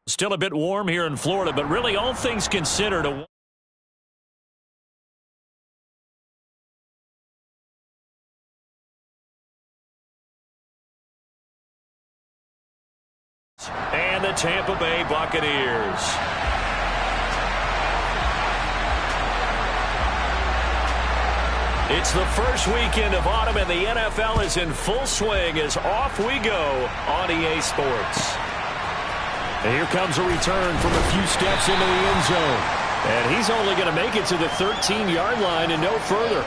Still a bit warm here in Florida, but really all things considered, and the Tampa Bay Buccaneers. It's the first weekend of autumn, and the NFL is in full swing as off we go on EA Sports. And here comes a return from a few steps into the end zone. And he's only going to make it to the 13-yard line and no further.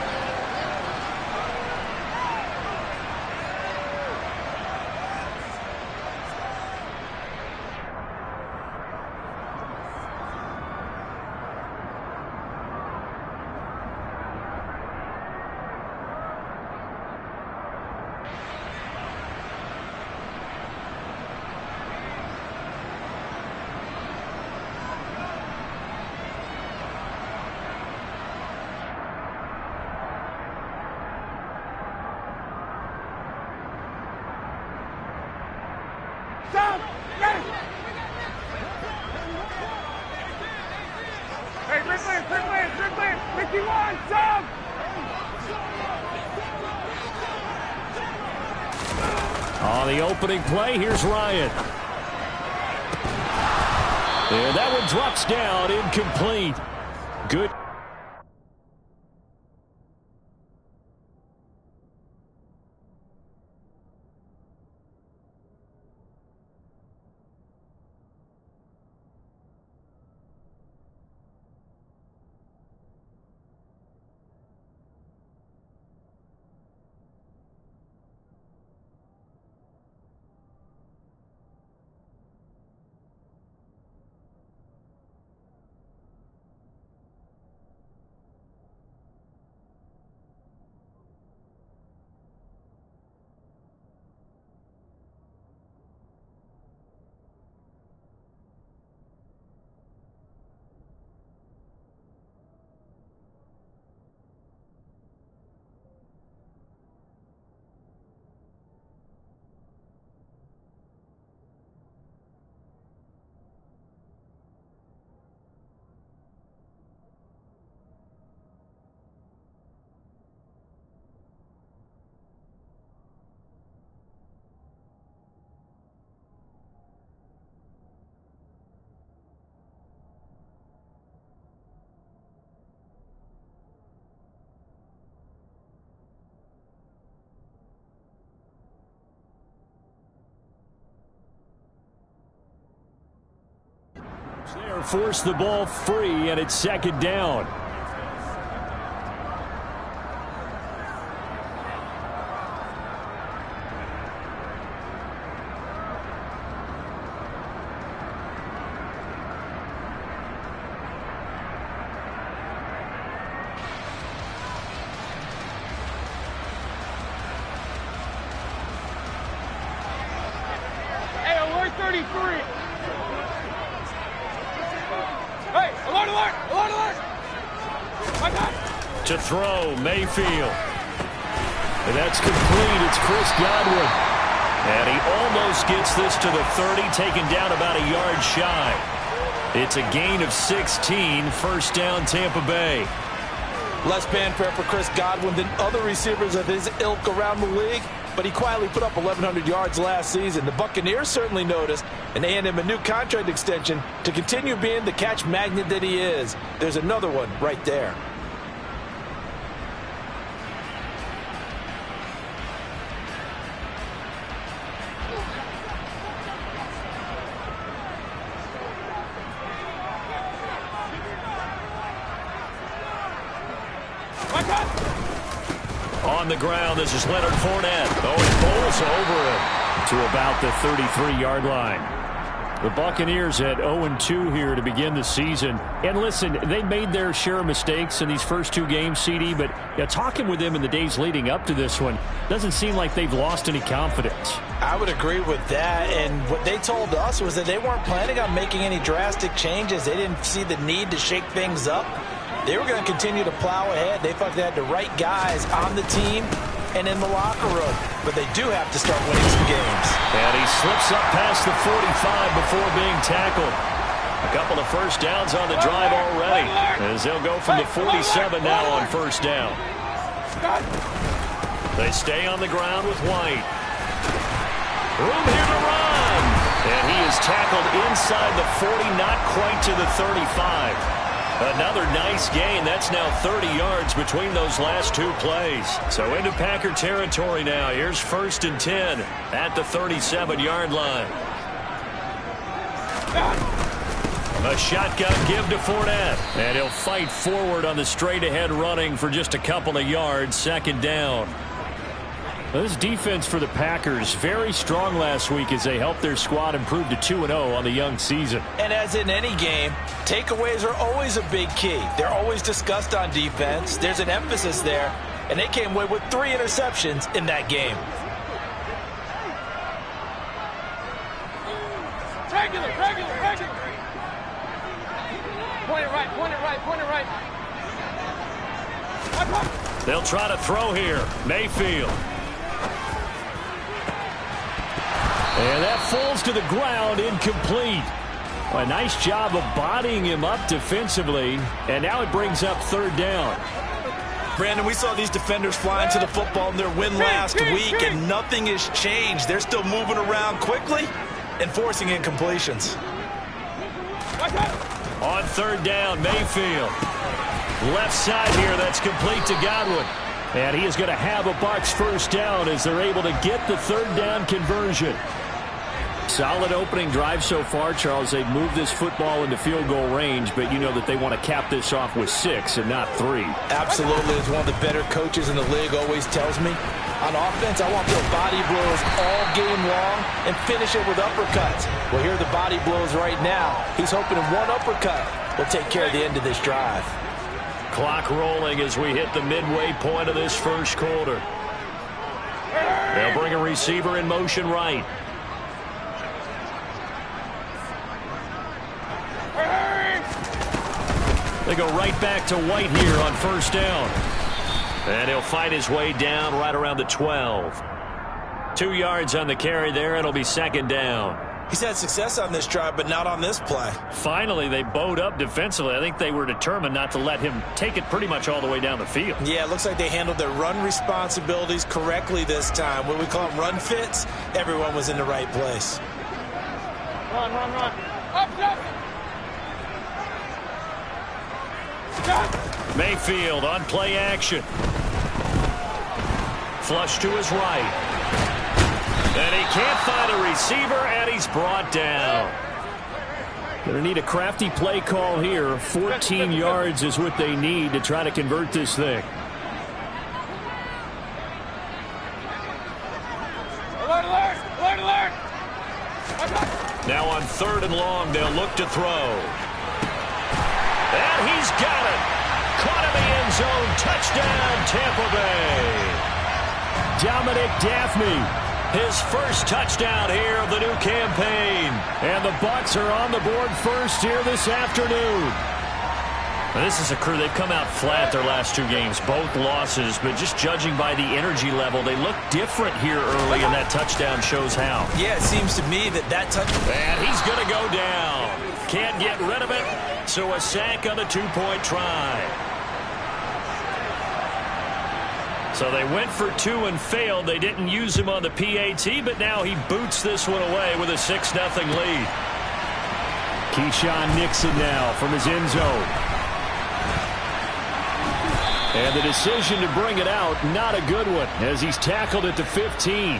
On the opening play, here's Ryan. And that one drops down, incomplete. Good. There, force the ball free, and it's second down. Hey, alert 33. Hey, alert, alert, alert, alert! My God. To throw, Mayfield. And that's complete. It's Chris Godwin. And he almost gets this to the 30, taken down about a yard shy. It's a gain of 16, first down Tampa Bay. Less fanfare for Chris Godwin than other receivers of his ilk around the league, but he quietly put up 1,100 yards last season. The Buccaneers certainly noticed, and they handed him a new contract extension to continue being the catch magnet that he is. There's another one right there. On the ground, this is Leonard Fournette. Oh, he bowls over it to about the 33-yard line. The Buccaneers at 0-2 here to begin the season. And listen, they made their share of mistakes in these first two games, CD, but talking with them in the days leading up to this one, doesn't seem like they've lost any confidence. I would agree with that, and what they told us was that they weren't planning on making any drastic changes. They didn't see the need to shake things up. They were going to continue to plow ahead. They thought they had the right guys on the team and in the locker room. But they do have to start winning some games. And he slips up past the 45 before being tackled. A couple of first downs on the drive already, as they'll go from the 47 now on first down. They stay on the ground with White. Room here to run. And he is tackled inside the 40, not quite to the 35. Another nice gain. That's now 30 yards between those last two plays. So into Packer territory now. Here's 1st and 10 at the 37-yard line. A shotgun give to Fournette. And he'll fight forward on the straight-ahead running for just a couple of yards. 2nd down. This defense for the Packers, very strong last week as they helped their squad improve to 2-0 on the young season. And as in any game, takeaways are always a big key. They're always discussed on defense. There's an emphasis there, and they came away with 3 interceptions in that game. Regular. Point it right. They'll try to throw here. Mayfield. And that falls to the ground, incomplete. A nice job of bodying him up defensively, and now it brings up 3rd down. Brandon, we saw these defenders flying to the football in their win last week, and nothing has changed. They're still moving around quickly and forcing incompletions. On 3rd down, Mayfield. Left side here, that's complete to Godwin. And he is going to have a Bucs first down as they're able to get the 3rd down conversion. Solid opening drive so far, Charles. They've moved this football into field goal range, but you know that they want to cap this off with 6 and not 3. Absolutely. As one of the better coaches in the league always tells me, on offense, I want their body blows all game long and finish it with uppercuts. Well, here are the body blows right now. He's hoping in one uppercut will take care of the end of this drive. Clock rolling as we hit the midway point of this first quarter. They'll bring a receiver in motion right. They go right back to White here on first down. And he'll fight his way down right around the 12. 2 yards on the carry there. It'll be 2nd down. He's had success on this drive, but not on this play. Finally, they bowed up defensively. I think they were determined not to let him take it pretty much all the way down the field. Yeah, it looks like they handled their run responsibilities correctly this time. What we call them run fits, everyone was in the right place. Run. Up. Mayfield on play action. Flush to his right. And he can't find a receiver, and he's brought down. Going to need a crafty play call here. 14 yards is what they need to try to convert this thing. Alert! Now on 3rd and long, they'll look to throw. And he's got it. Caught in the end zone. Touchdown, Tampa Bay. Dominic Daphne, his first touchdown here of the new campaign. And the Bucs are on the board first here this afternoon. Now, this is a crew. They've come out flat their last 2 games, both losses. But just judging by the energy level, they look different here early, and that touchdown shows how. Yeah, it seems to me that touchdown. And he's going to go down. Can't get rid of it. So a sack on the 2-point try. So they went for 2 and failed. They didn't use him on the PAT, but now he boots this one away with a 6-0 lead. Keyshawn Nixon now from his end zone. And the decision to bring it out, not a good one, as he's tackled at the 15.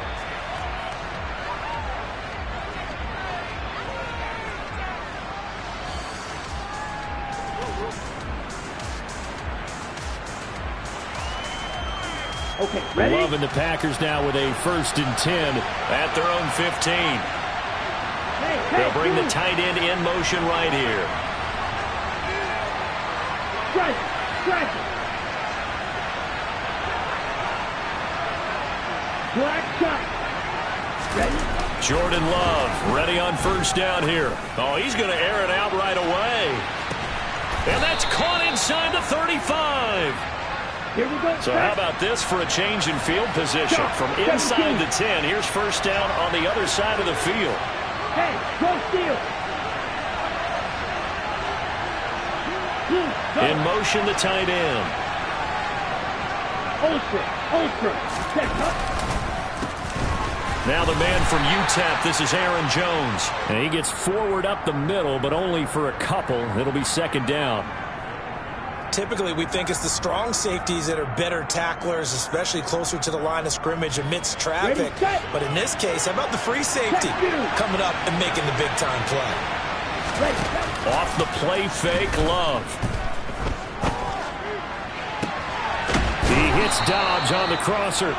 Okay, ready? Loving the Packers now with a 1st and 10 at their own 15. They'll bring the tight end in motion right here. Strike. Black shot. Ready? Jordan Love ready on first down here. Oh, he's going to air it out right away. And that's caught inside the 35. Here we go. So how about this for a change in field position? From inside the 10, here's first down on the other side of the field. Hey, go steal. In motion, the tight end. Ultra. Set up. Now the man from UTEP, this is Aaron Jones. And he gets forward up the middle, but only for a couple. It'll be second down. Typically, we think it's the strong safeties that are better tacklers, especially closer to the line of scrimmage amidst traffic. But in this case, how about the free safety coming up and making the big-time play? Off the play fake, Love. He hits Dobbs on the crosser.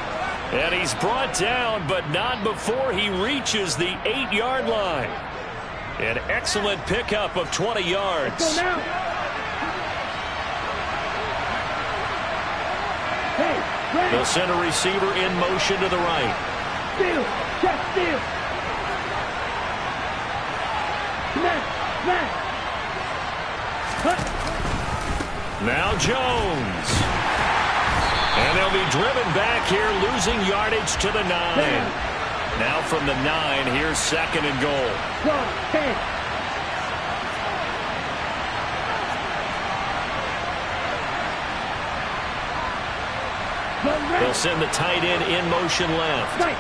And he's brought down, but not before he reaches the 8-yard line. An excellent pickup of 20 yards. Let's go now. Hey, They'll send a receiver in motion to the right. Steal. Check steal. Smash. Cut. Now Jones. And they'll be driven back here, losing yardage to the 9. Now from the 9, here's second and goal. 10. They'll send the tight end in motion left. Right.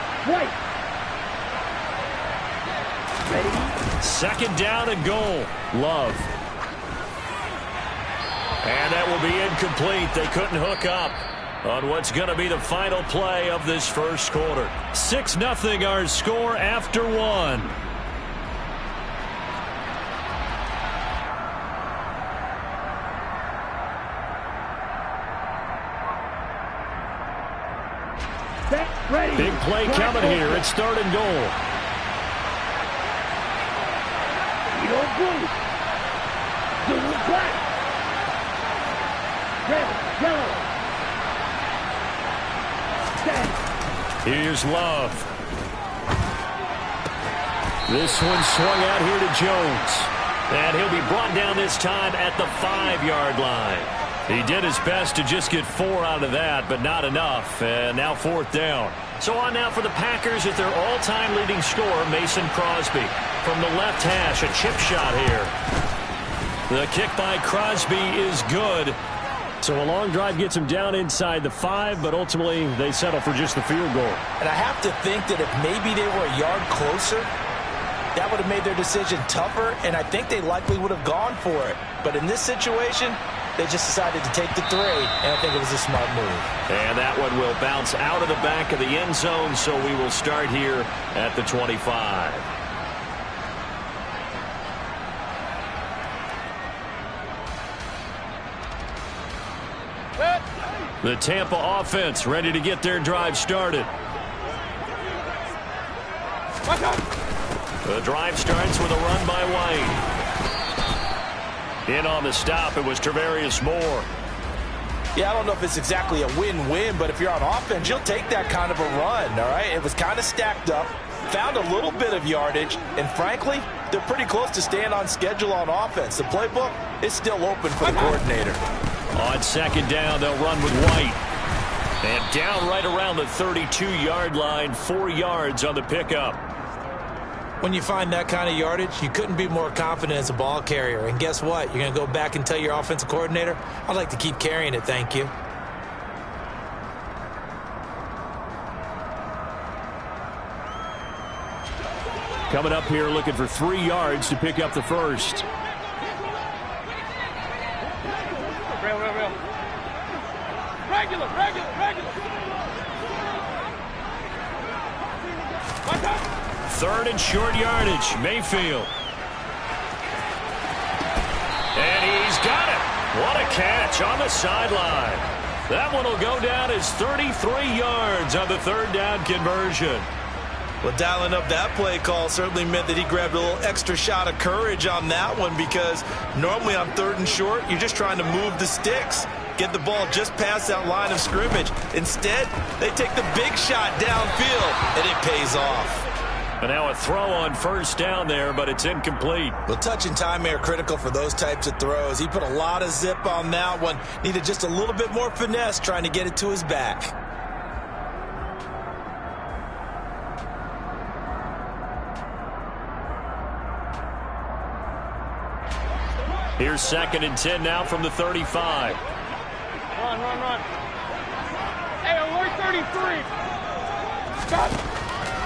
Ready. Second down and goal. Love. And that will be incomplete. They couldn't hook up on what's going to be the final play of this first quarter. 6-0 our score after 1. Ready. Big play coming here. It's third and goal. Blue. Blue black. Red, yellow. Here's Love. This one swung out here to Jones. And he'll be brought down this time at the 5-yard line. He did his best to just get 4 out of that, but not enough. And now fourth down. So on now for the Packers at their all-time leading scorer, Mason Crosby. From the left hash, a chip shot here. The kick by Crosby is good. So a long drive gets him down inside the 5, but ultimately they settle for just the field goal. And I have to think that if maybe they were a yard closer, that would have made their decision tougher, and I think they likely would have gone for it. But in this situation, they just decided to take the 3, and I think it was a smart move. And that one will bounce out of the back of the end zone, so we will start here at the 25. The Tampa offense ready to get their drive started. The drive starts with a run by White. In on the stop, it was Tarvarius Moore. Yeah, I don't know if it's exactly a win-win, but if you're on offense, you'll take that kind of a run, all right? It was kind of stacked up, found a little bit of yardage, and frankly, they're pretty close to staying on schedule on offense. The playbook is still open for the coordinator. On second down, they'll run with White. And down right around the 32-yard line, 4 yards on the pickup. When you find that kind of yardage, you couldn't be more confident as a ball carrier. And guess what? You're going to go back and tell your offensive coordinator, I'd like to keep carrying it, thank you. Coming up here looking for 3 yards to pick up the first. Real. Regular. Third and short yardage, Mayfield. And he's got it. What a catch on the sideline. That one will go down as 33 yards on the third down conversion. Well, dialing up that play call certainly meant that he grabbed a little extra shot of courage on that one, because normally on third and short, you're just trying to move the sticks, get the ball just past that line of scrimmage. Instead, they take the big shot downfield, and it pays off. And now a throw on first down there, but it's incomplete. Well, touch and time are critical for those types of throws. He put a lot of zip on that one. Needed just a little bit more finesse trying to get it to his back. Here's 2nd and 10 now from the 35. Run, run, run. Hey, alert 33. Stop.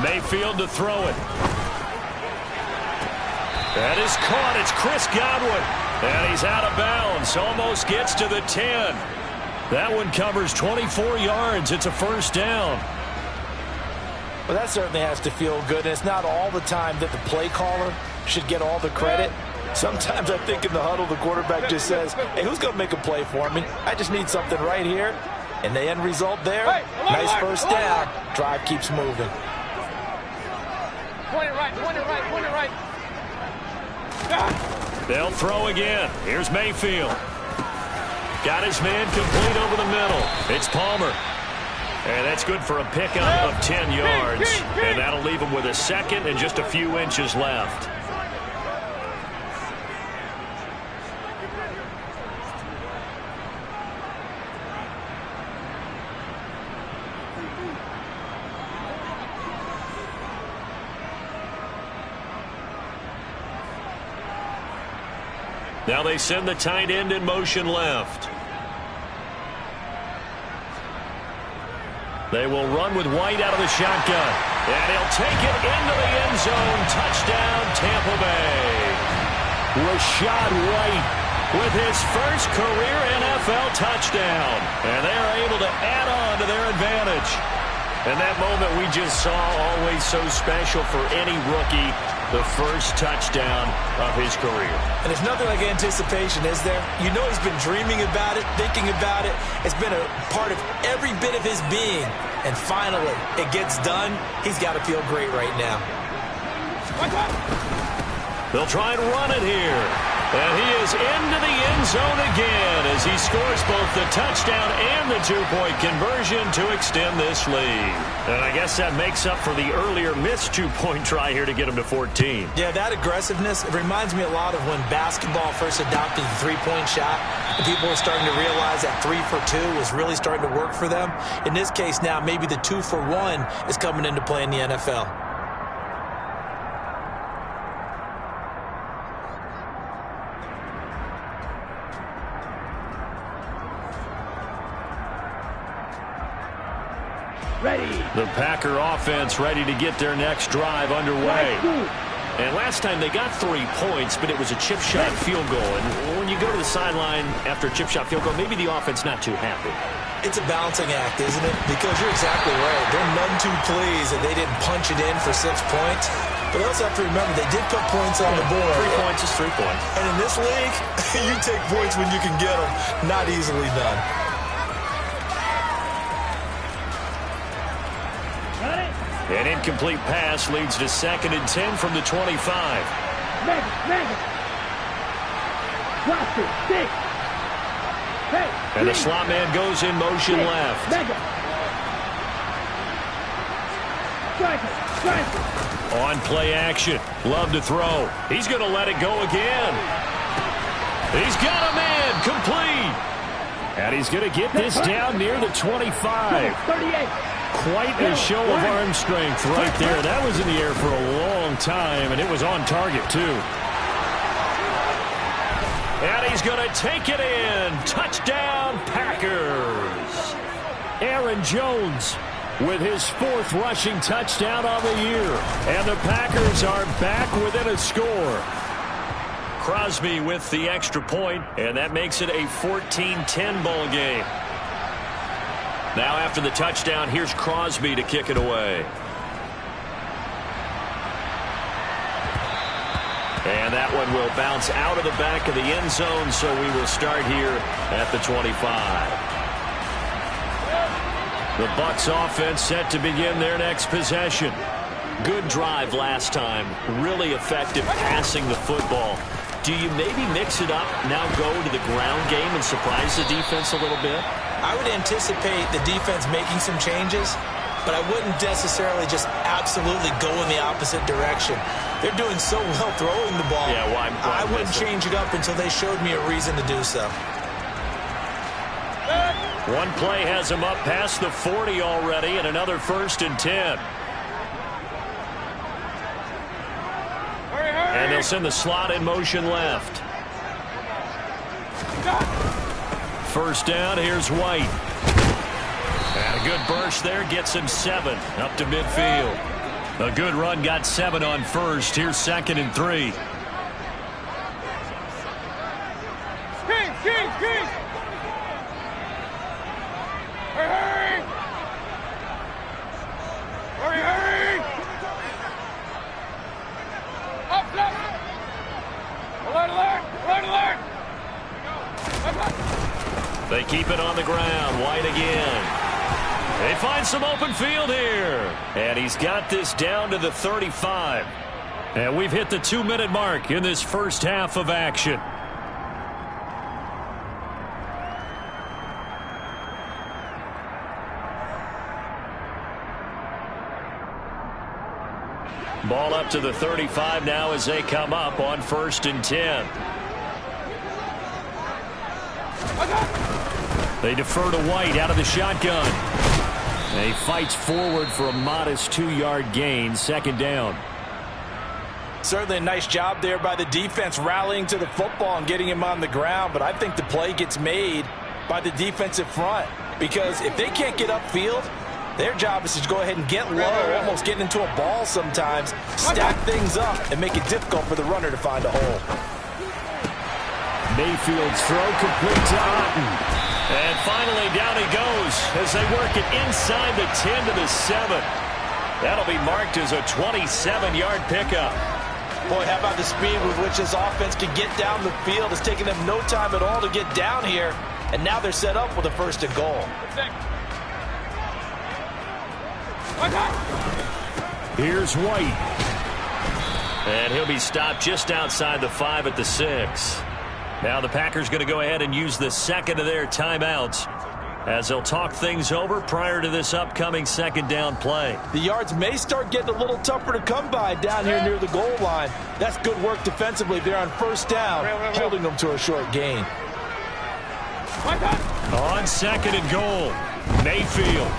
Mayfield to throw it. That is caught. It's Chris Godwin. And he's out of bounds. Almost gets to the 10. That one covers 24 yards. It's a first down. Well, that certainly has to feel good. And it's not all the time that the play caller should get all the credit. Sometimes I think in the huddle, the quarterback just says, hey, who's going to make a play for me? I just need something right here. And the end result there, nice first down. Drive keeps moving. Point it right, point it right, point it right. They'll throw again. Here's Mayfield. Got his man complete over the middle. It's Palmer. And that's good for a pickup of 10 yards. And that'll leave him with a 2nd and just a few inches left. Now they send the tight end in motion left. They will run with White out of the shotgun. And he'll take it into the end zone. Touchdown, Tampa Bay. Rachaad White with his first career NFL touchdown. And they're able to add on to their advantage. And that moment we just saw, always so special for any rookie, the first touchdown of his career. And there's nothing like anticipation, is there? You know he's been dreaming about it, thinking about it. It's been a part of every bit of his being. And finally, it gets done. He's got to feel great right now. They'll try and run it here. And he is into the end zone again as he scores both the touchdown and the two-point conversion to extend this lead. And I guess that makes up for the earlier missed two-point try here to get him to 14. Yeah, that aggressiveness, it reminds me a lot of when basketball first adopted the three-point shot. And people were starting to realize that 3 for 2 was really starting to work for them. In this case now, maybe the 2 for 1 is coming into play in the NFL. Ready. The Packer offense ready to get their next drive underway. And last time they got 3 points, but it was a chip shot field goal. And when you go to the sideline after a chip shot field goal, maybe the offense not too happy. It's a balancing act, isn't it? Because you're exactly right. They're none too pleased that they didn't punch it in for 6 points. But they also have to remember they did put points on the board. 3 points is 3 points. And in this league, you take points when you can get them. Not easily done. An incomplete pass leads to 2nd and 10 from the 25. Mega. Watch it. 6. Hey. And the slot man goes in motion left. Mega. Striker. On play action. Love to throw. He's going to let it go again. He's got a man complete. And he's going to get this down near the 25. 38. Quite a show of arm strength right there. That was in the air for a long time, and it was on target, too. And he's going to take it in. Touchdown, Packers. Aaron Jones with his 4th rushing touchdown on the year. And the Packers are back within a score. Crosby with the extra point, and that makes it a 14-10 ball game. Now after the touchdown, here's Crosby to kick it away. And that one will bounce out of the back of the end zone, so we will start here at the 25. The Bucs offense set to begin their next possession. Good drive last time. Really effective passing the football. Do you maybe mix it up, now go to the ground game and surprise the defense a little bit? I would anticipate the defense making some changes. but I wouldn't necessarily just absolutely go in the opposite direction. They're doing so well throwing the ball. Yeah, why I wouldn't change it up until they showed me a reason to do so. One play has him up past the 40 already, and another 1st and 10. And they'll send the slot in motion left. First down, here's White. And a good burst there gets him 7 up to midfield. A good run got 7 on first. Here's 2nd and 3. Kings! Hurry! Up! Alert! They keep it on the ground. White again. They find some open field here. And he's got this down to the 35. And we've hit the 2-minute mark in this first half of action. Ball up to the 35 now as they come up on 1st and 10. They defer to White out of the shotgun. And he fights forward for a modest 2-yard gain, 2nd down. Certainly a nice job there by the defense rallying to the football and getting him on the ground, but I think the play gets made by the defensive front, because if they can't get upfield, their job is to go ahead and get low, almost getting into a ball sometimes, stack things up, and make it difficult for the runner to find a hole. Mayfield's throw complete to Otten. And finally down he goes as they work it inside the 10 to the 7. That'll be marked as a 27-yard pickup. Boy, how about the speed with which this offense can get down the field? It's taken them no time at all to get down here, and now they're set up with a 1st and goal. Here's White. And he'll be stopped just outside the 5 at the 6. Now the Packers going to go ahead and use the 2nd of their timeouts as they'll talk things over prior to this upcoming 2nd down play. The yards may start getting a little tougher to come by down here near the goal line. That's good work defensively there on 1st down, holding them to a short gain. On 2nd and goal, Mayfield.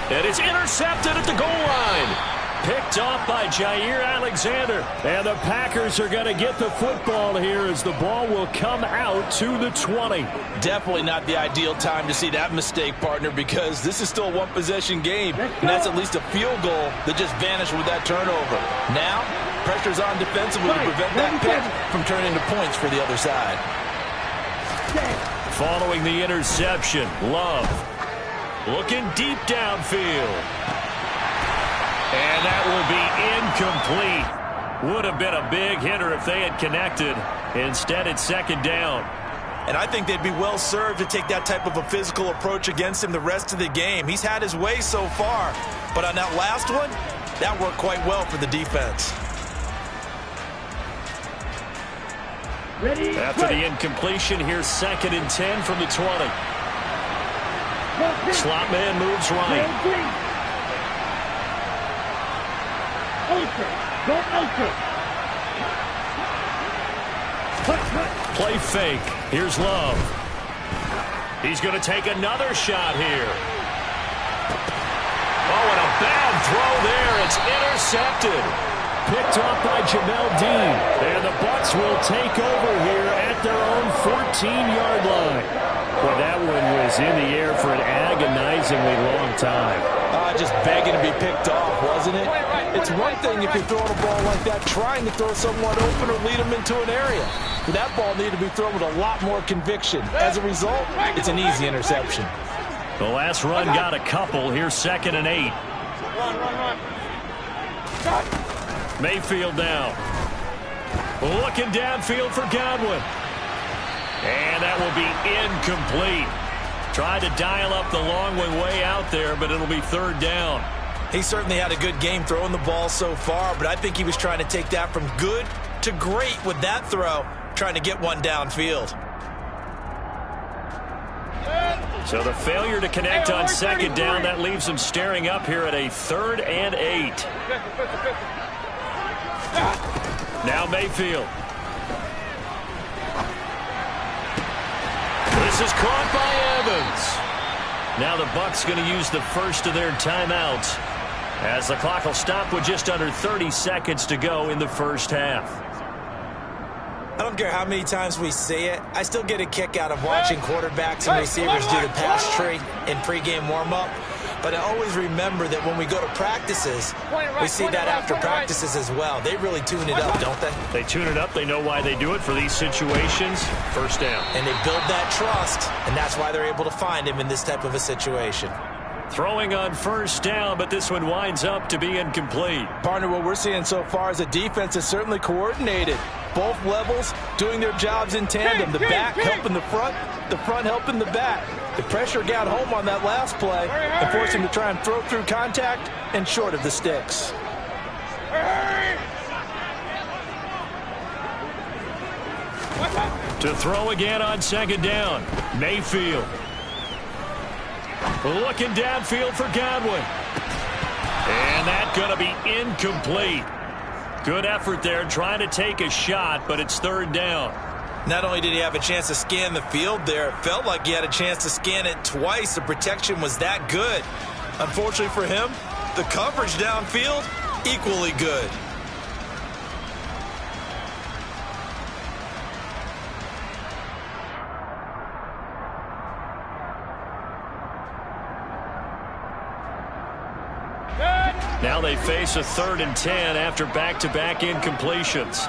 And it's intercepted at the goal line. Picked off by Jair Alexander. And the Packers are going to get the football here as the ball will come out to the 20. Definitely not the ideal time to see that mistake, partner, because this is still a one-possession game, and that's at least a field goal that just vanished with that turnover. Now, pressure's on defensively to prevent that pick from turning into points for the other side. Following the interception, Love looking deep downfield. And that will be incomplete. Would have been a big hitter if they had connected. Instead, it's 2nd down. And I think they'd be well served to take that type of a physical approach against him the rest of the game. He's had his way so far, but on that last one, that worked quite well for the defense. Ready, after the incompletion, here's 2nd and 10 from the 20. Slot man moves right. Play fake. Here's Love. He's going to take another shot here. Oh, and a bad throw there. It's intercepted. Picked off by Jamel Dean. And the Bucs will take over here at their own 14-yard line. Well, that one was in the air for an agonizingly long time. Just begging to be picked off, wasn't it? It's one thing if you're throwing a ball like that, trying to throw someone open or lead them into an area. But that ball needed to be thrown with a lot more conviction. As a result, it's an easy interception. The last run got a couple. Here's 2nd and 8. Run. Mayfield now. Looking downfield for Godwin. And that will be incomplete. Tried to dial up the long one way out there, but it'll be 3rd down. He certainly had a good game throwing the ball so far, but I think he was trying to take that from good to great with that throw, trying to get one downfield. So the failure to connect on second down, that leaves them staring up here at a 3rd and 8. Now Mayfield. This is caught by Evans. Now the Bucs going to use the first of their timeouts as the clock will stop with just under 30 seconds to go in the first half. I don't care how many times we see it. I still get a kick out of watching quarterbacks and receivers do the pass tree in pregame warm-up. But I always remember that when we go to practices, we see that after practices as well. They really tune it up, don't they? They tune it up. They know why they do it for these situations. First down. And they build that trust, and that's why they're able to find him in this type of a situation. Throwing on first down, but this one winds up to be incomplete. Partner, what we're seeing so far is the defense is certainly coordinated. Both levels doing their jobs in tandem. The back helping the front helping the back. The pressure got home on that last play and forced him to try and throw through contact and short of the sticks. To throw again on second down, Mayfield. Looking downfield for Godwin. And that's going to be incomplete. Good effort there trying to take a shot, but it's 3rd down. Not only did he have a chance to scan the field there, it felt like he had a chance to scan it twice. The protection was that good. Unfortunately for him, the coverage downfield, equally good. Now they face a 3rd and 10 after back-to-back incompletions.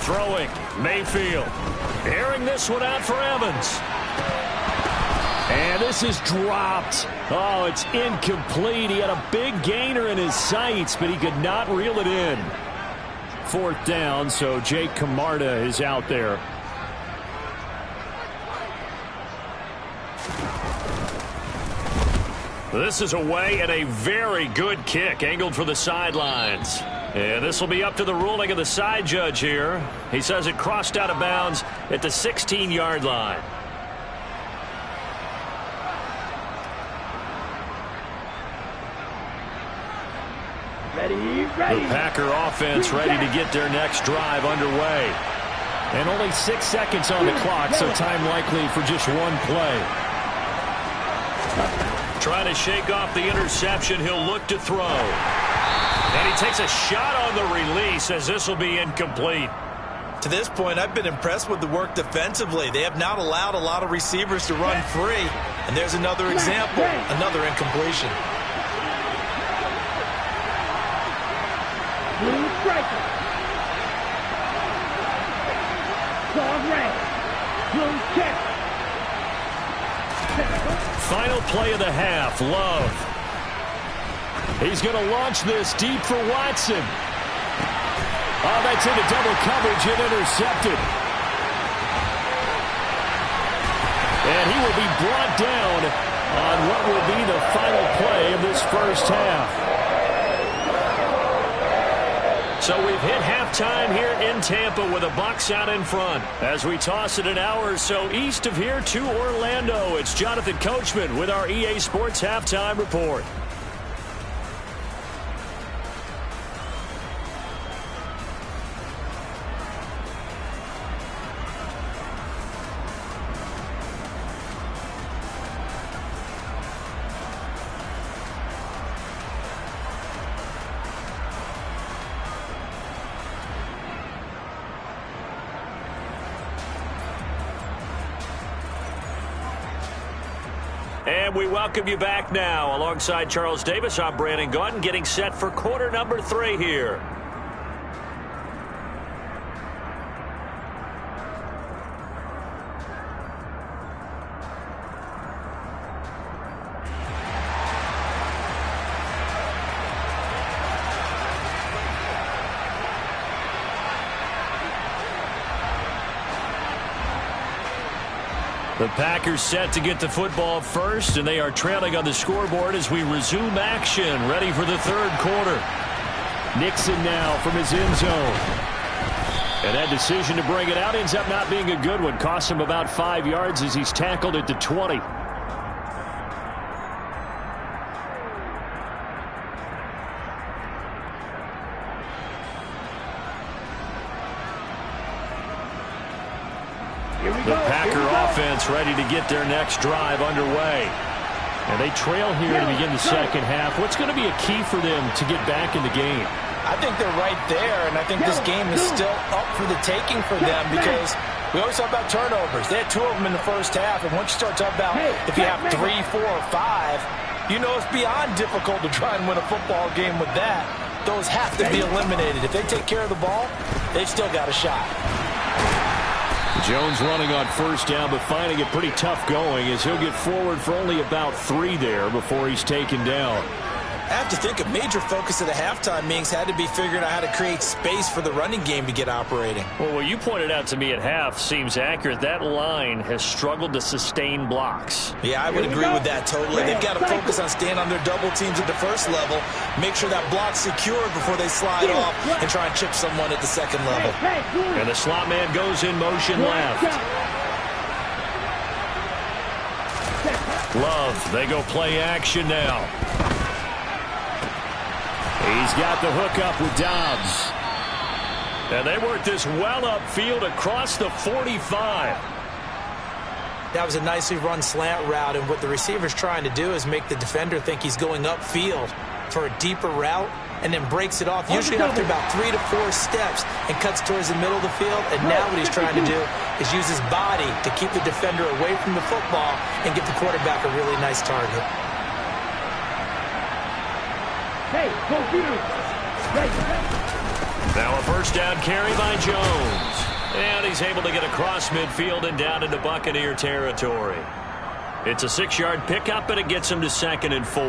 Throwing, Mayfield. Airing this one out for Evans. And this is dropped. Oh, it's incomplete. He had a big gainer in his sights, but he could not reel it in. 4th down, so Jake Camarda is out there. This is away and a very good kick angled for the sidelines. And this will be up to the ruling of the side judge here. He says it crossed out of bounds at the 16-yard line. Ready. The Packer offense ready to get their next drive underway. And only 6 seconds on the clock, so time likely for just one play. Trying to shake off the interception. He'll look to throw. And he takes a shot on the release as this will be incomplete. To this point, I've been impressed with the work defensively. They have not allowed a lot of receivers to run free. And there's another example, another incompletion. Blue striker. Dog red. Blue check. Final play of the half, Love. He's going to launch this deep for Watson. Oh, that's into double coverage and intercepted. And he will be brought down on what will be the final play of this first half. So we've hit halftime here in Tampa with the Bucs out in front. As we toss it an hour or so east of here to Orlando, it's Jonathan Coachman with our EA Sports Halftime Report. And we welcome you back now. Alongside Charles Davis, I'm Brandon Gaudin, getting set for quarter number 3 here. The Packers set to get the football first, and they are trailing on the scoreboard as we resume action, ready for the 3rd quarter. Nixon now from his end zone. And that decision to bring it out ends up not being a good one. Costs him about 5 yards as he's tackled at the 20. The Packer offense ready to get their next drive underway. And they trail here to begin the second half. What's going to be a key for them to get back in the game? I think they're right there, and I think this game is still up for the taking for them because we always talk about turnovers. They had 2 of them in the first half, and once you start talking about if you have 3, 4, or 5, you know it's beyond difficult to try and win a football game with that. Those have to be eliminated. If they take care of the ball, they've still got a shot. Jones running on first down, but finding it pretty tough going as he'll get forward for only about 3 there before he's taken down. I have to think a major focus of the halftime meetings had to be figuring out how to create space for the running game to get operating. Well, what you pointed out to me at half seems accurate. That line has struggled to sustain blocks. Yeah, I would agree with that totally. They've got to focus on staying on their double teams at the first level, make sure that block's secured before they slide off and try and chip someone at the second level. And the slot man goes in motion left. Love, they go play action now. He's got the hook up with Dobbs. And they work this well upfield across the 45. That was a nicely run slant route, and what the receiver's trying to do is make the defender think he's going upfield for a deeper route and then breaks it off, usually after about 3 to 4 steps, and cuts towards the middle of the field. And now what he's trying to do is use his body to keep the defender away from the football and give the quarterback a really nice target. Now a first down carry by Jones. And he's able to get across midfield and down into Buccaneer territory. It's a 6-yard pickup, and it gets him to 2nd and 4.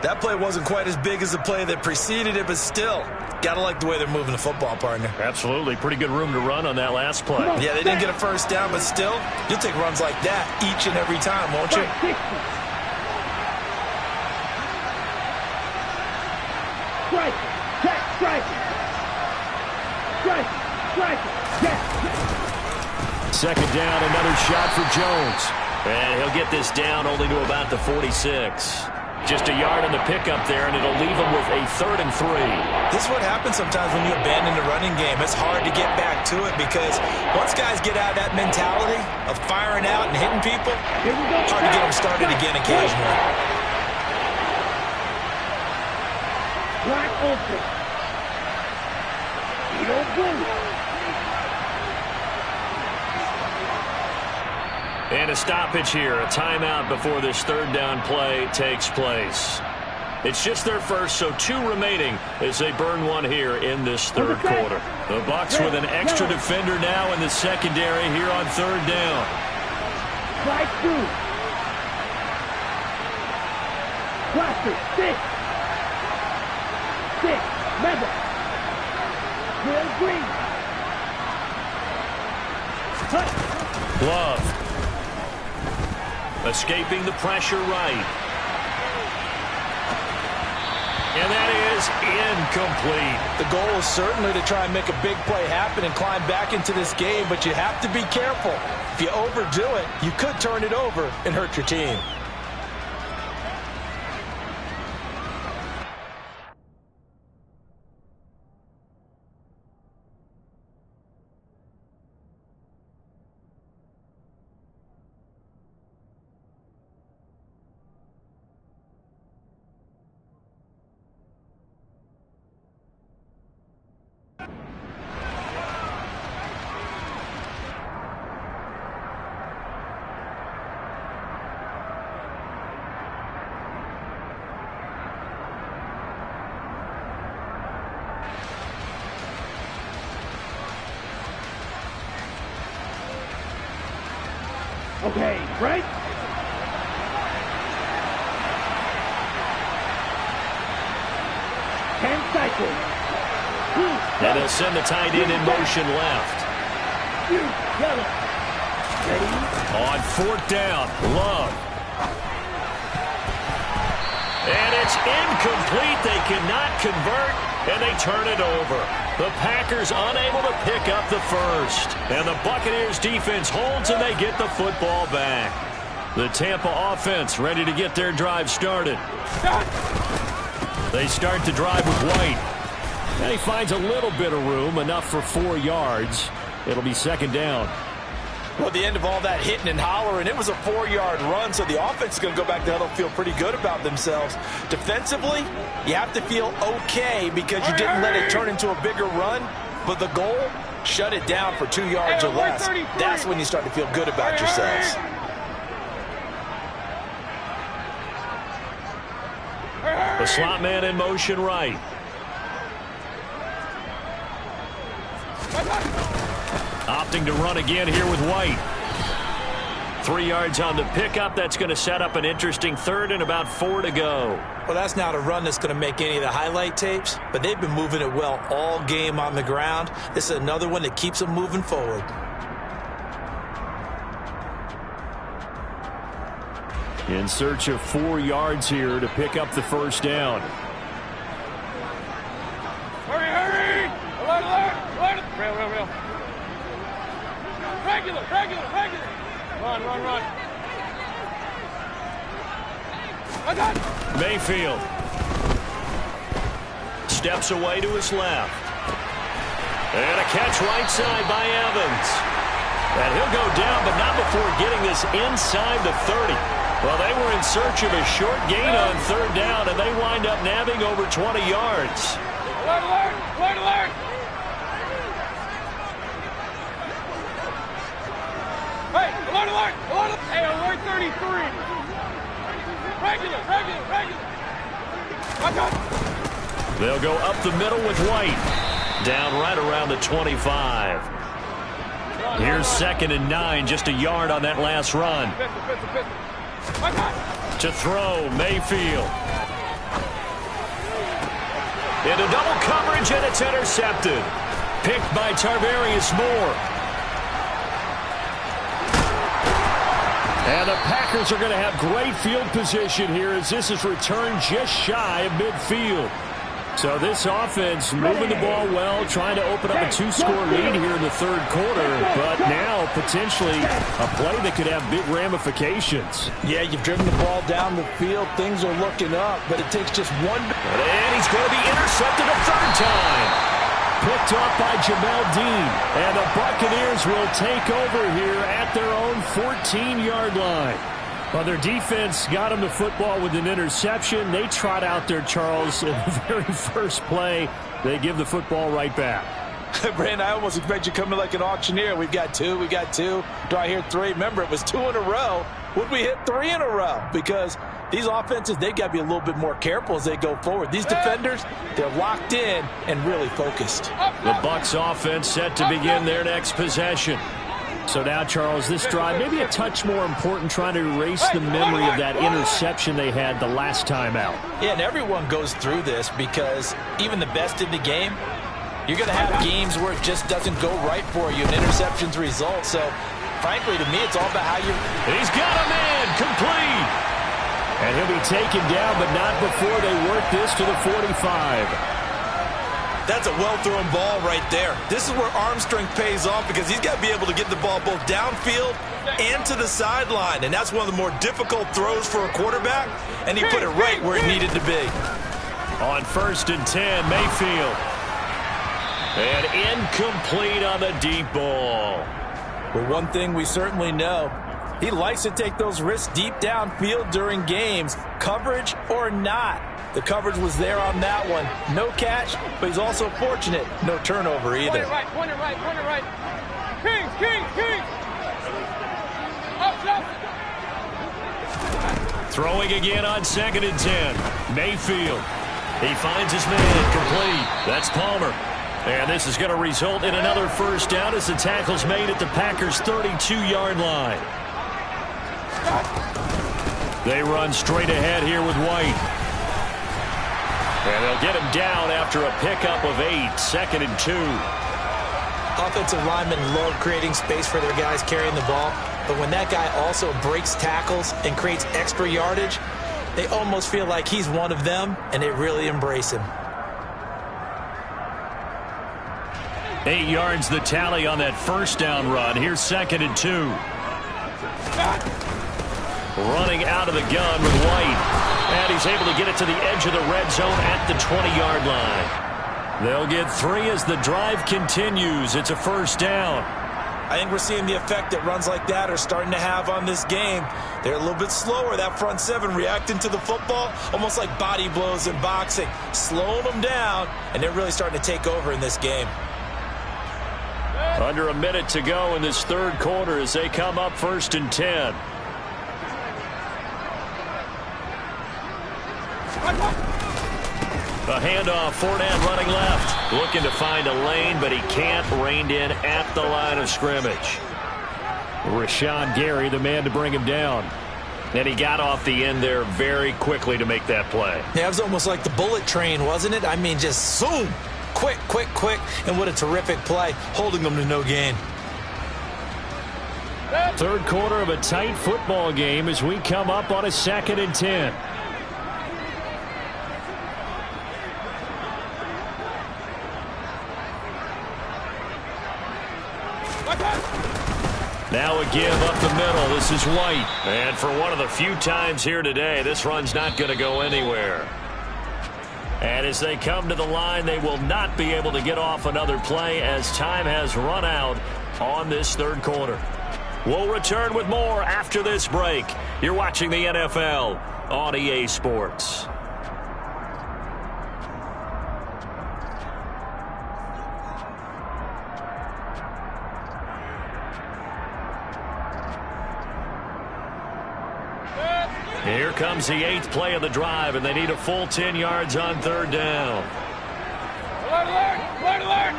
That play wasn't quite as big as the play that preceded it, but still, got to like the way they're moving the football, partner. Absolutely. Pretty good room to run on that last play. Yeah, they didn't get a first down, but still, you'll take runs like that each and every time, won't you? Second down, another shot for Jones. And he'll get this down only to about the 46. Just a yard on the pickup there, and it'll leave him with a 3rd and 3. This is what happens sometimes when you abandon the running game. It's hard to get back to it because once guys get out of that mentality of firing out and hitting people, it's hard to get them started again occasionally. Wide open. You don't bully. And a stoppage here, a timeout before this 3rd down play takes place. It's just their first, so 2 remaining as they burn 1 here in this 3rd quarter. The Bucs with an extra defender now in the secondary here on 3rd down. Slide through. Cluster, 6. 6. Remember. Will Green. Touch. Love. Escaping the pressure right. And that is incomplete. The goal is certainly to try and make a big play happen and climb back into this game, but you have to be careful. If you overdo it, you could turn it over and hurt your team. Okay, right? Cycles. And they'll send the tight end in motion left. On 4th down, Love. And it's incomplete. They cannot convert, and they turn it over. The Packers unable to pick up the first. And the Buccaneers defense holds, and they get the football back. The Tampa offense ready to get their drive started. They start the drive with White. And he finds a little bit of room, enough for 4 yards. It'll be second down. Well, at the end of all that hitting and hollering, it was a 4-yard run, so the offense is going to go back to huddle, feel pretty good about themselves. Defensively, you have to feel okay because you didn't let it turn into a bigger run, but the goal, shut it down for 2 yards or less. That's when you start to feel good about yourselves. The slot man in motion right. Opting to run again here with White. 3 yards on the pickup. That's going to set up an interesting third and about 4 to go. Well, that's not a run that's going to make any of the highlight tapes, but they've been moving it well all game on the ground. This is another one that keeps them moving forward. In search of 4 yards here to pick up the first down. Hurry, hurry! Alert, alert! Alert! Rail, rail, rail. Regular, regular, regular! Run, run, run. I got it. Mayfield steps away to his left. And a catch right side by Evans. And he'll go down, but not before getting this inside the 30. Well, they were in search of a short gain on third down, and they wind up nabbing over 20 yards. Alert, alert! Alert, alert! Hey, alert, alert! Alert! Hey, alert 33! Regular, regular, regular! I got it. They'll go up the middle with White. Down right around the 25. Here's 2nd and 9, just a yard on that last run. To throw, Mayfield. Into double coverage, and it's intercepted. Picked by Tarvarius Moore. And the Packers are going to have great field position here as this is returned just shy of midfield. So this offense moving the ball well, trying to open up a 2-score lead here in the third quarter, but now potentially a play that could have big ramifications. Yeah, you've driven the ball down the field. Things are looking up, but it takes just one. And he's going to be intercepted a third time. Picked off by Jamel Dean. And the Buccaneers will take over here at their own 14-yard line. Well, their defense got them the football with an interception. They trot out there, Charles, in the very first play. They give the football right back. Brandon, I almost expect you coming like an auctioneer. We've got 2, we got 2. Do I hear 3? Remember, it was 2 in a row. Would we hit 3 in a row? Because these offenses, they got to be a little bit more careful as they go forward. These defenders, they're locked in and really focused. The Bucs offense set to begin their next possession. So now, Charles, this drive maybe a touch more important, trying to erase the memory of that interception they had the last time out. Yeah, and everyone goes through this because even the best in the game, you're going to have games where it just doesn't go right for you, and interceptions result. So, frankly, to me, it's all about how you... He's got a man, complete. And he'll be taken down, but not before they work this to the 45. That's a well-thrown ball right there. This is where arm strength pays off because he's got to be able to get the ball both downfield and to the sideline. And that's one of the more difficult throws for a quarterback. And he put it right where it needed to be. On 1st and 10, Mayfield. And incomplete on the deep ball. Well, one thing we certainly know, he likes to take those risks deep downfield during games, coverage or not. The coverage was there on that one. No catch, but he's also fortunate. No turnover either. Point it right, point it right. Kings, Kings, Kings! Up, up! Throwing again on 2nd and 10. Mayfield. He finds his man complete. That's Palmer. And this is going to result in another first down as the tackle's made at the Packers' 32-yard line. They run straight ahead here with White. And they'll get him down after a pickup of 8, 2nd and 2. Offensive linemen love creating space for their guys carrying the ball, but when that guy also breaks tackles and creates extra yardage, they almost feel like he's one of them, and they really embrace him. 8 yards the tally on that first down run. Here's 2nd and 2. Running out of the gun with White. And he's able to get it to the edge of the red zone at the 20-yard line. They'll get 3 as the drive continues. It's a first down. I think we're seeing the effect that runs like that are starting to have on this game. They're a little bit slower, that front 7, reacting to the football, almost like body blows in boxing, slowing them down, and they're really starting to take over in this game. Under a minute to go in this third quarter as they come up 1st and 10. A handoff, Fournette running left. Looking to find a lane, but he can't. Reined in at the line of scrimmage. Rashawn Gary, the man to bring him down. And he got off the end there very quickly to make that play. Yeah, it was almost like the bullet train, wasn't it? I mean, just zoom. Quick, quick, quick. And what a terrific play, holding them to no gain. Third quarter of a tight football game as we come up on a 2nd and 10. Now a give up the middle. This is White. And for one of the few times here today, this run's not going to go anywhere. And as they come to the line, they will not be able to get off another play as time has run out on this third quarter. We'll return with more after this break. You're watching the NFL on EA Sports. Here comes the 8th play of the drive, and they need a full 10 yards on 3rd down. Alert, alert, alert, alert.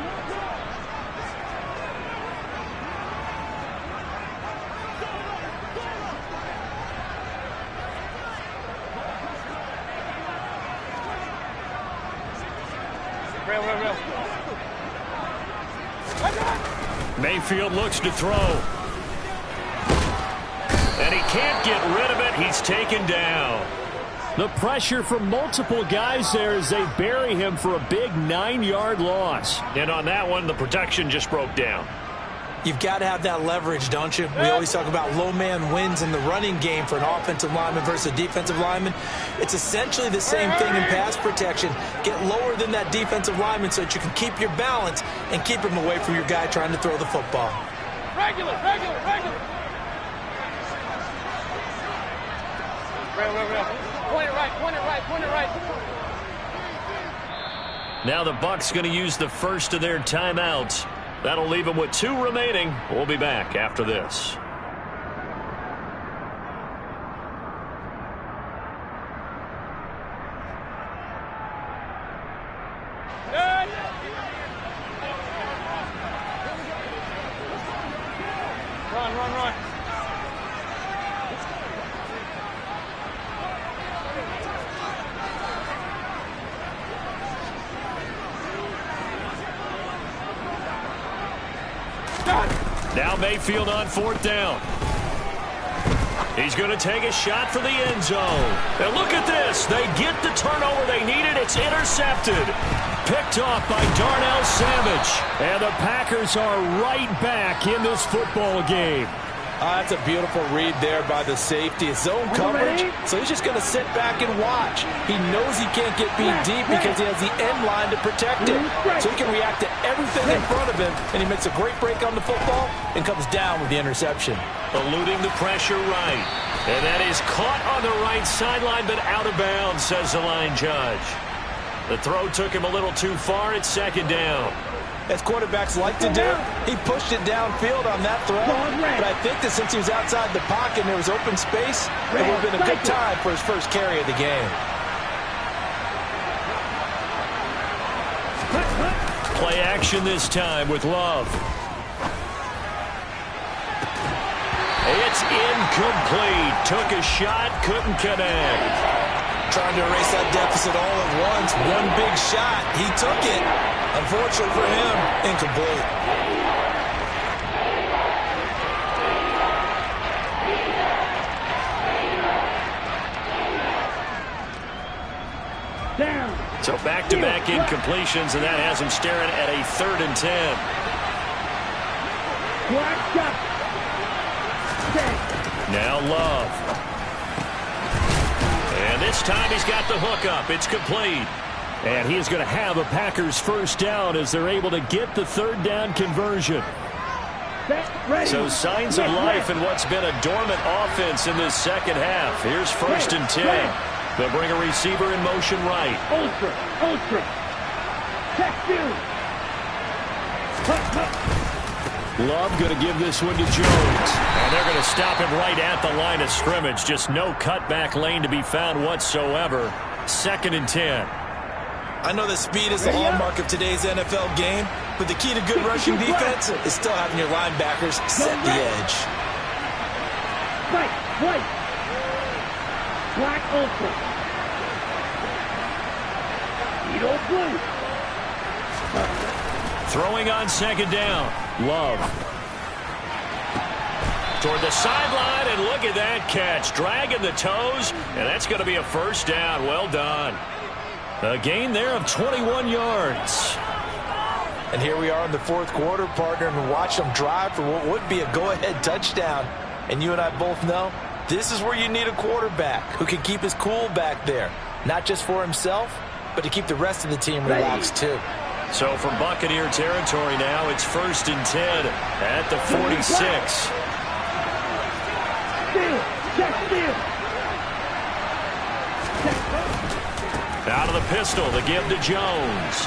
Rail. Mayfield looks to throw. And he can't get rid of it. He's taken down. The pressure from multiple guys there as they bury him for a big 9-yard loss. And on that one, the protection just broke down. You've got to have that leverage, don't you? We always talk about low man wins in the running game for an offensive lineman versus a defensive lineman. It's essentially the same thing in pass protection. Get lower than that defensive lineman so that you can keep your balance and keep him away from your guy trying to throw the football. Regular. Rail. Point it right. Now the Bucs going to use the first of their timeouts. That'll leave them with 2 remaining. We'll be back after this. Run. Now Mayfield on 4th down. He's going to take a shot for the end zone. And look at this. They get the turnover they needed. It's intercepted. Picked off by Darnell Savage. And the Packers are right back in this football game. That's a beautiful read there by the safety. It's zone coverage, so he's just going to sit back and watch. He knows he can't get beat deep because he has the end line to protect him. So he can react to everything in front of him, and he makes a great break on the football and comes down with the interception. Eluding the pressure right. And that is caught on the right sideline, but out of bounds, says the line judge. The throw took him a little too far. It's 2nd down. As quarterbacks like to do, he pushed it downfield on that throw. But I think that since he was outside the pocket and there was open space, it would have been a good time for his first carry of the game. Play action this time with Love. It's incomplete. Took a shot, couldn't connect. Trying to erase that deficit all at once. One big shot. He took it. Unfortunately for him, incomplete. Down. So back-to-back incompletions, and that has him staring at a 3rd and 10. Now Love. And this time he's got the hook up. It's complete. And he is going to have a Packers first down as they're able to get the 3rd down conversion. So signs of life in what's been a dormant offense in this second half. Here's 1st and 10. They'll bring a receiver in motion right. Ultra. Check two. Love going to give this one to Jones. And they're going to stop him right at the line of scrimmage. Just no cutback lane to be found whatsoever. 2nd and 10. I know that speed is the hallmark of today's NFL game, but the key to good rushing defense is still having your linebackers set the edge. White. Black ultra. Edo blue. Throwing on 2nd down. Love. Toward the sideline, and look at that catch. Dragging the toes, and that's going to be a first down. Well done. A gain there of 21 yards. And here we are in the 4th quarter, partner, and watch them drive for what would be a go-ahead touchdown. And you and I both know this is where you need a quarterback who can keep his cool back there. Not just for himself, but to keep the rest of the team relaxed too. So from Buccaneer territory now, it's 1st and 10 at the 46. Out of the pistol, the give to Jones.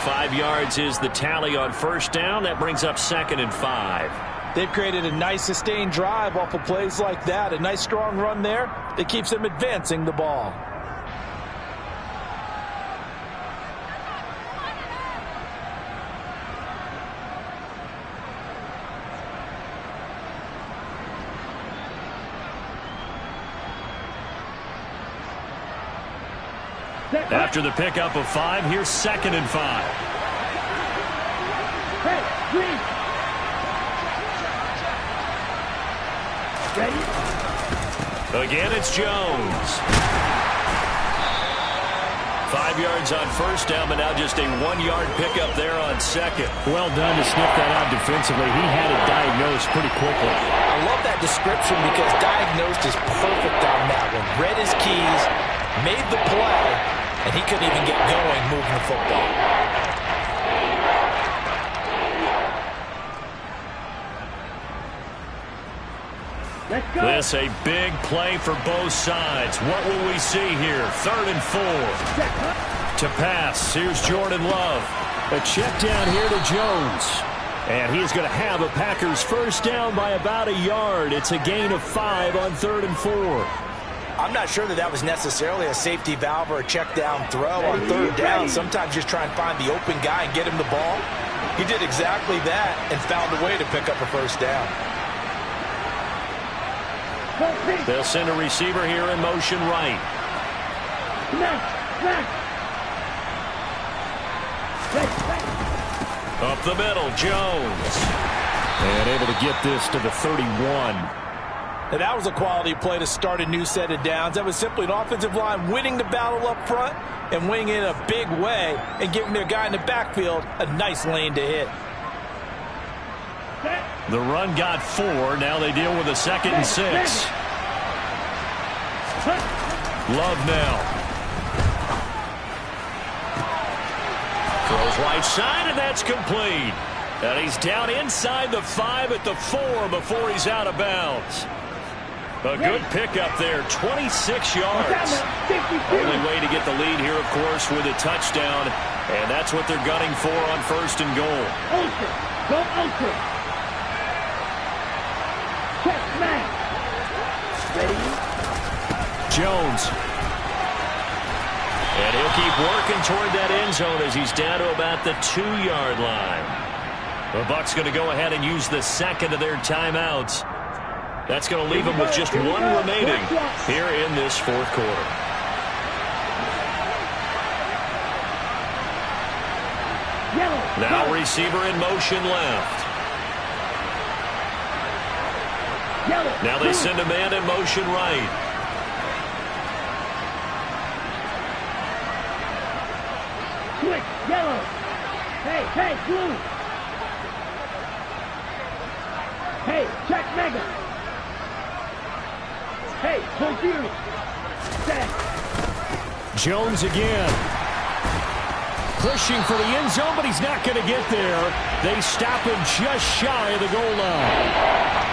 5 yards is the tally on 1st down. That brings up 2nd and 5. They've created a nice sustained drive off of plays like that. A nice strong run there that keeps them advancing the ball. After the pickup of 5, here's 2nd and 5. Hey, green. Ready? Again, it's Jones. 5 yards on 1st down, but now just a 1-yard pickup there on 2nd. Well done to sniff that out defensively. He had it diagnosed pretty quickly. I love that description because diagnosed is perfect on that one. Read his keys, made the play, and he couldn't even get going moving the football. Let's go. This a big play for both sides. What will we see here? 3rd and 4. To pass. Here's Jordan Love. A check down here to Jones. And he's going to have a Packers first down by about a yard. It's a gain of 5 on 3rd and 4. I'm not sure that was necessarily a safety valve or a check down throw on 3rd down. Sometimes just try and find the open guy and get him the ball. He did exactly that and found a way to pick up a first down. They'll send a receiver here in motion right. Up the middle, Jones. And able to get this to the 31. Now that was a quality play to start a new set of downs. That was simply an offensive line winning the battle up front and winning it in a big way and giving their guy in the backfield a nice lane to hit. The run got 4. Now they deal with a 2nd and 6. Love now. Throws right side, and that's complete. And he's down inside the 5 at the 4 before he's out of bounds. A good pickup there, 26 yards. Only way to get the lead here, of course, with a touchdown. And that's what they're gunning for on 1st and goal. Ultra. Go ultra. Check smash. Ready? Jones. And he'll keep working toward that end zone as he's down to about the 2-yard line. The Bucs going to go ahead and use the 2nd of their timeouts. That's going to leave them with just 1 remaining here in this 4th quarter. Now receiver in motion left. Now they send a man in motion right. Switch, yellow. Hey, hey, blue. Hey, check mega. Hey, pull theory. Set. Jones again. Pushing for the end zone, but he's not going to get there. They stop him just shy of the goal line.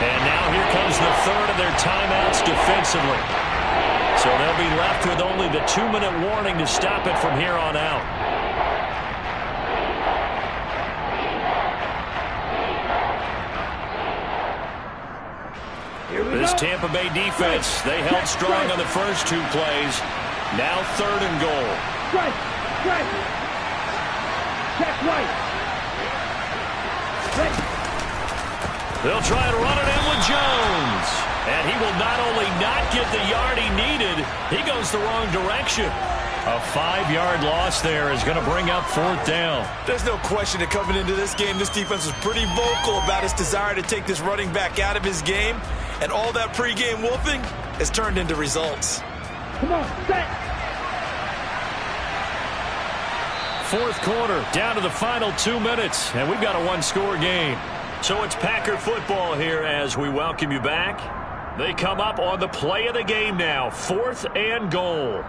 And now here comes the third of their timeouts defensively. So they'll be left with only the 2-minute warning to stop it from here on out. This Tampa Bay defense, they held strong on the first 2 plays. Now 3rd and goal. Strike, strike. Check right. Ready. They'll try and run it in with Jones. And he will not only not get the yard he needed, he goes the wrong direction. A 5-yard loss there is going to bring up 4th down. There's no question that coming into this game, this defense was pretty vocal about its desire to take this running back out of his game. And all that pregame wolfing has turned into results. Come on, set. 4th quarter, down to the final 2 minutes, and we've got a 1-score game. So it's Packer football here as we welcome you back. They come up on the play of the game now, 4th and goal.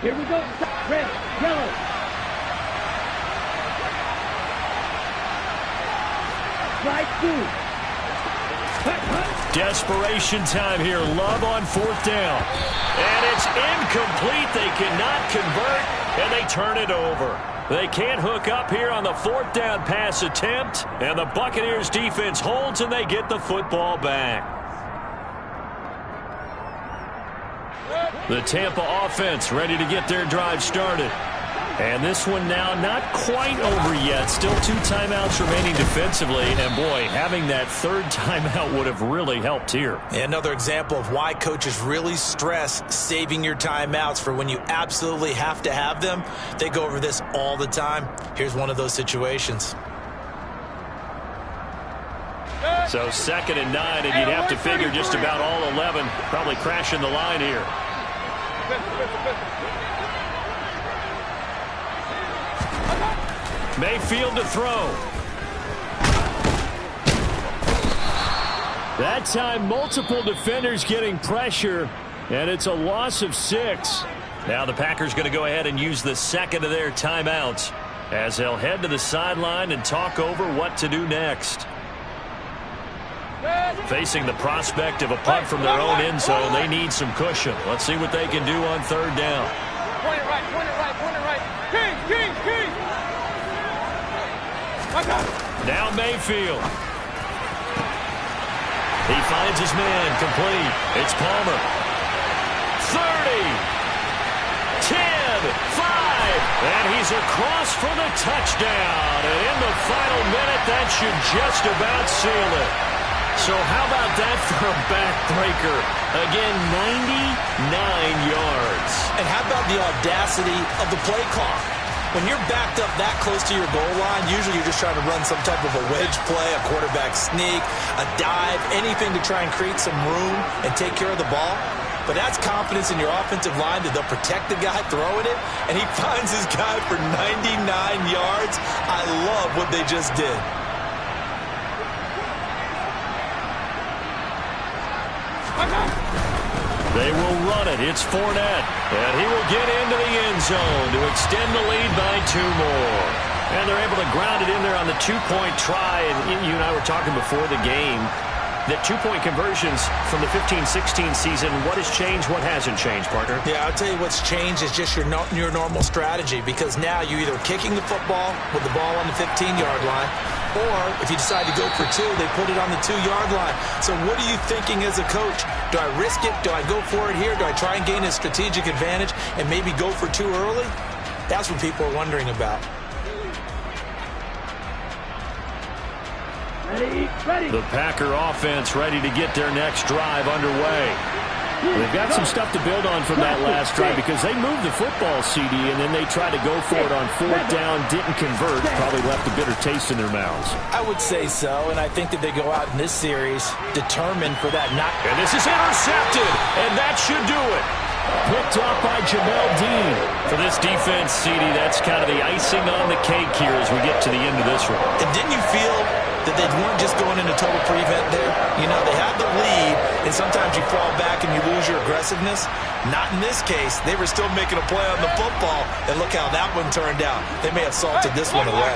Here we go. Red, yellow. Slide through. Desperation time here. Love on 4th down. And it's incomplete. They cannot convert, and they turn it over. They can't hook up here on the 4th down pass attempt, and the Buccaneers defense holds, and they get the football back. The Tampa offense ready to get their drive started. And this one now not quite over yet. Still 2 timeouts remaining defensively. And, boy, having that 3rd timeout would have really helped here. Another example of why coaches really stress saving your timeouts for when you absolutely have to have them. They go over this all the time. Here's one of those situations. So 2nd and 9, and you'd have to figure just about all 11 probably crashing the line here. Mayfield to throw. That time, multiple defenders getting pressure, and it's a loss of 6. Now the Packers going to go ahead and use the 2nd of their timeouts as they'll head to the sideline and talk over what to do next. Facing the prospect of a punt from their own end zone, they need some cushion. Let's see what they can do on 3rd down. Point it right, point it right, point it right. Kings, Kings, Kings. Now Mayfield. He finds his man complete. It's Palmer. 30, 10, 5, and he's across for the touchdown. And in the final minute, that should just about seal it. So how about that for a backbreaker? Again, 99 yards. And how about the audacity of the play call? When you're backed up that close to your goal line, usually you're just trying to run some type of a wedge play, a quarterback sneak, a dive, anything to try and create some room and take care of the ball. But that's confidence in your offensive line that they'll protect the guy throwing it, and he finds his guy for 99 yards. I love what they just did. They will run it. It's Fournette. And he will get into the end zone to extend the lead by 2 more. And they're able to ground it in there on the 2-point try. And you and I were talking before the game that 2-point conversions from the 15-16 season, what has changed, what hasn't changed, partner? Yeah, I'll tell you what's changed is just your normal strategy, because now you're either kicking the football with the ball on the 15-yard line, or if you decide to go for 2, they put it on the 2-yard line. So what are you thinking as a coach? Do I risk it? Do I go for it here? Do I try and gain a strategic advantage and maybe go for 2 early? That's what people are wondering about. Ready, ready. The Packer offense ready to get their next drive underway. They've got some stuff to build on from that last drive because they moved the football, CD, and then they tried to go for it on fourth down, didn't convert, probably left a bitter taste in their mouths. I would say so, and I think that they go out in this series determined for that knock. And this is intercepted, and that should do it. Picked off by Jamel Dean. For this defense, CD, that's kind of the icing on the cake here as we get to the end of this one. And didn't you feel that they weren't just going into total prevent there? You know, they had the lead, and sometimes you fall back and you lose your aggressiveness. Not in this case. They were still making a play on the football, and look how that one turned out. They may have salted this one away.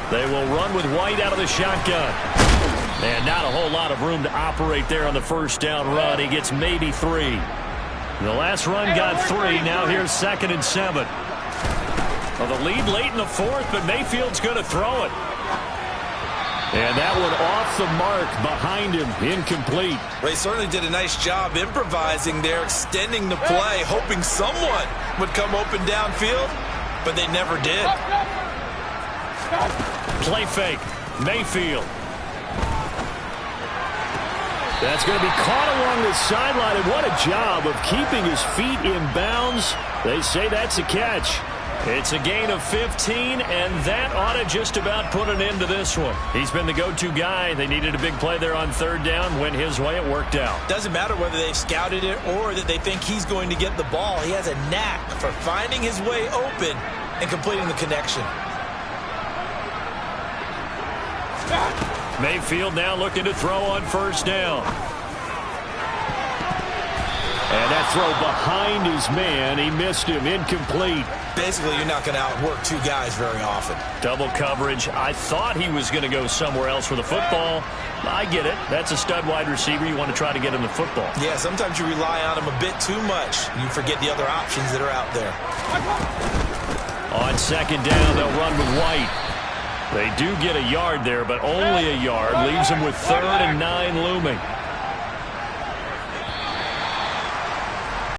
They will run with White out of the shotgun. And not a whole lot of room to operate there on the first down run. He gets maybe 3. The last run got 3. Now here's 2nd and 7. Well, the lead late in the fourth, but Mayfield's going to throw it. And that one off the mark behind him, incomplete. Ray certainly did a nice job improvising there, extending the play, hoping someone would come open downfield, but they never did. Play fake, Mayfield. That's going to be caught along the sideline, and what a job of keeping his feet in bounds. They say that's a catch. It's a gain of 15, and that ought to just about put an end to this one. He's been the go-to guy. They needed a big play there on third down. Went his way. It worked out. Doesn't matter whether they've scouted it or that they think he's going to get the ball. He has a knack for finding his way open and completing the connection. Mayfield now looking to throw on first down. And that throw behind his man. He missed him. Incomplete. Basically, you're not going to outwork two guys very often. Double coverage. I thought he was going to go somewhere else for the football. I get it. That's a stud wide receiver. You want to try to get him the football. Yeah, sometimes you rely on him a bit too much. You forget the other options that are out there. On second down, they'll run with White. They do get a yard there, but only a yard. Leaves them with 3rd and 9 looming.